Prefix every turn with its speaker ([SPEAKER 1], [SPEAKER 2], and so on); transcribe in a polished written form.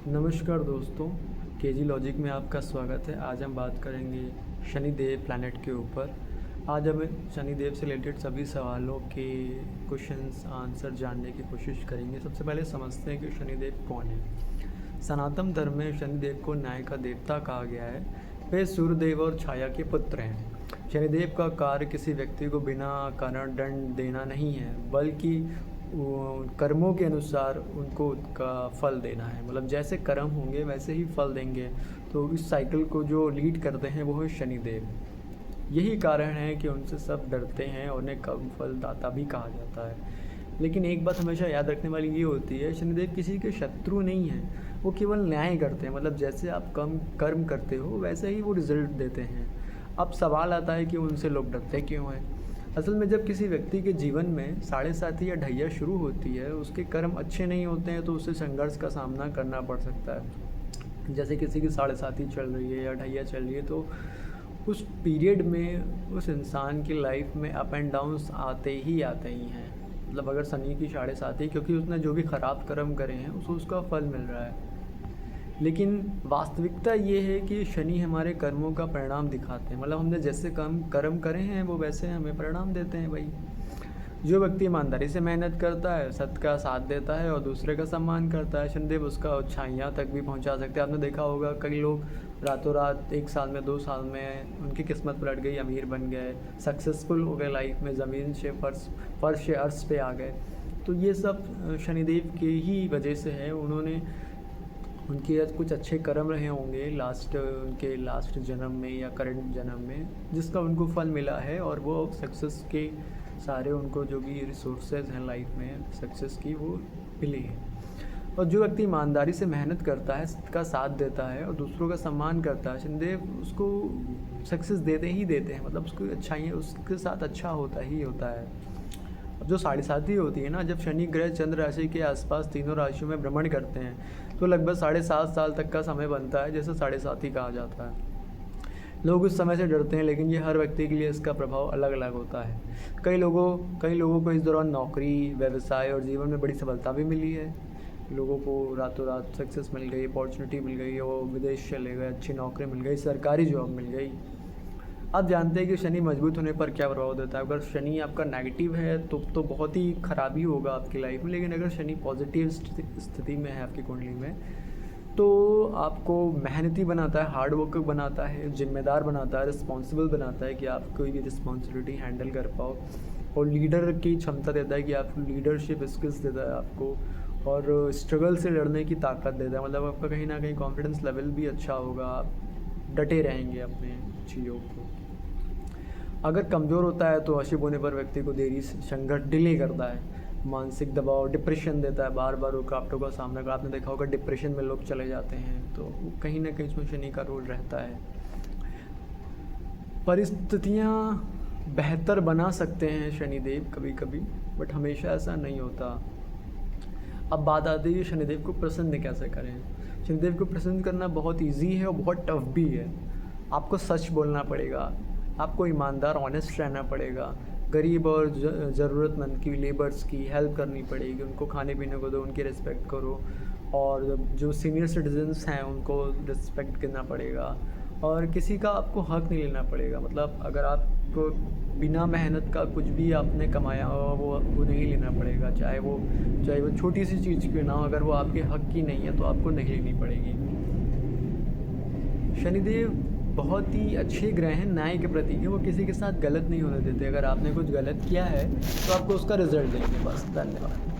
[SPEAKER 1] नमस्कार दोस्तों, KG logic में आपका स्वागत है। आज हम बात करेंगे शनिदेव प्लैनेट के ऊपर। आज हम शनिदेव से रिलेटेड सभी सवालों के क्वेश्चंस आंसर जानने की कोशिश करेंगे। सबसे पहले समझते हैं कि शनिदेव कौन है। सनातन धर्म में शनिदेव को न्याय का देवता कहा गया है। वे सूर्यदेव और छाया के पुत्र हैं। शनिदेव का कार्य किसी व्यक्ति को बिना कारण दंड देना नहीं है, बल्कि कर्मों के अनुसार उनको उसका फल देना है। मतलब जैसे कर्म होंगे वैसे ही फल देंगे। तो इस साइकिल को जो लीड करते हैं वो है शनिदेव। यही कारण है कि उनसे सब डरते हैं और उन्हें कर्म फल दाता भी कहा जाता है। लेकिन एक बात हमेशा याद रखने वाली ये होती है, शनिदेव किसी के शत्रु नहीं हैं। वो केवल न्याय करते हैं। मतलब जैसे आप कर्म करते हो वैसे ही वो रिजल्ट देते हैं। अब सवाल आता है कि उनसे लोग डरते क्यों हैं। असल में जब किसी व्यक्ति के जीवन में साढ़े साथी या ढैया शुरू होती है, उसके कर्म अच्छे नहीं होते हैं तो उसे संघर्ष का सामना करना पड़ सकता है। जैसे किसी की साढ़े साथी चल रही है या ढैया चल रही है, तो उस पीरियड में उस इंसान की लाइफ में अप एंड डाउन्स आते ही हैं। मतलब अगर शनि की साढ़े साथी, क्योंकि उसने जो भी ख़राब कर्म करे हैं उसको उसका फल मिल रहा है। लेकिन वास्तविकता ये है कि शनि हमारे कर्मों का परिणाम दिखाते हैं। मतलब हमने जैसे कर्म करे हैं वो वैसे हमें परिणाम देते हैं भाई। जो व्यक्ति ईमानदारी से मेहनत करता है, सत्य का साथ देता है और दूसरे का सम्मान करता है, शनिदेव उसका ऊंचाइयाँ तक भी पहुंचा सकते हैं। आपने देखा होगा कई लोग रातों रात 1 साल में 2 साल में उनकी किस्मत पलट गई, अमीर बन गए, सक्सेसफुल हो गए लाइफ में, ज़मीन से फर्श से अर्श पे आ गए। तो ये सब शनिदेव के ही वजह से है। उन्होंने उनके कुछ अच्छे कर्म रहे होंगे उनके लास्ट जन्म में या करंट जन्म में, जिसका उनको फल मिला है। और वो सक्सेस के सारे उनको जो भी रिसोर्सेज हैं लाइफ में सक्सेस की, वो मिली है। और जो व्यक्ति ईमानदारी से मेहनत करता है, सबका साथ देता है और दूसरों का सम्मान करता है, शनिदेव उसको सक्सेस देते ही देते हैं। मतलब उसको अच्छाइयाँ उसके साथ अच्छा होता ही होता है। अब जो साढ़े साथी होती है ना, जब शनि ग्रह चंद्र राशि के आसपास तीनों राशियों में भ्रमण करते हैं तो लगभग 7.5 साल तक का समय बनता है, जैसे साढ़े साथी कहा जाता है। लोग उस समय से डरते हैं, लेकिन ये हर व्यक्ति के लिए इसका प्रभाव अलग अलग होता है। कई लोगों को इस दौरान नौकरी, व्यवसाय और जीवन में बड़ी सफलता भी मिली है। लोगों को रातों रात सक्सेस मिल गई, अपॉर्चुनिटी मिल गई, वो विदेश चले गए, अच्छी नौकरी मिल गई, सरकारी जॉब मिल गई। आप जानते हैं कि शनि मजबूत होने पर क्या प्रभाव देता है। अगर शनि आपका नेगेटिव है तो बहुत ही खराबी होगा आपकी लाइफ में। लेकिन अगर शनि पॉजिटिव स्थिति में है आपकी कुंडली में, तो आपको मेहनती बनाता है, हार्ड वर्कर बनाता है, जिम्मेदार बनाता है, रिस्पॉन्सिबल बनाता है कि आप कोई भी रिस्पॉन्सिबिलिटी हैंडल कर पाओ। और लीडर की क्षमता देता है कि आपको लीडरशिप स्किल्स देता है आपको, और स्ट्रगल से लड़ने की ताकत देता है। मतलब आपका कहीं ना कहीं कॉन्फिडेंस लेवल भी अच्छा होगा, आप डटे रहेंगे अपने चीज़ों को। अगर कमज़ोर होता है तो अशुभ होने पर व्यक्ति को देरी संघर्ष डिले करता है, मानसिक दबाव, डिप्रेशन देता है, बार बार रुकावटों का सामना कर। आपने देखा होगा डिप्रेशन में लोग चले जाते हैं, तो कहीं ना कहीं इसमें शनि का रोल रहता है। परिस्थितियाँ बेहतर बना सकते हैं शनिदेव कभी कभी, बट हमेशा ऐसा नहीं होता। अब बात आती है शनिदेव को प्रसन्न कैसे करें। शनिदेव को प्रसन्न करना बहुत ईजी है और बहुत टफ भी है। आपको सच बोलना पड़ेगा, आपको ईमानदार ऑनेस्ट रहना पड़ेगा, गरीब और ज़रूरतमंद की, लेबर्स की हेल्प करनी पड़ेगी, उनको खाने पीने को दो, उनकी रिस्पेक्ट करो। और जो सीनियर सिटीजन्स हैं उनको रिस्पेक्ट करना पड़ेगा। और किसी का आपको हक नहीं लेना पड़ेगा। मतलब अगर आपको बिना मेहनत का कुछ भी आपने कमाया हो वो नहीं लेना पड़ेगा, चाहे वो छोटी सी चीज़ क्यों ना हो। अगर वो आपके हक की नहीं है तो आपको नहीं लेनी पड़ेगी। शनिदेव बहुत ही अच्छे ग्रह हैं, न्याय के प्रतीक है। वो किसी के साथ गलत नहीं होने देते। अगर आपने कुछ गलत किया है तो आपको उसका रिजल्ट देंगे। बस, धन्यवाद।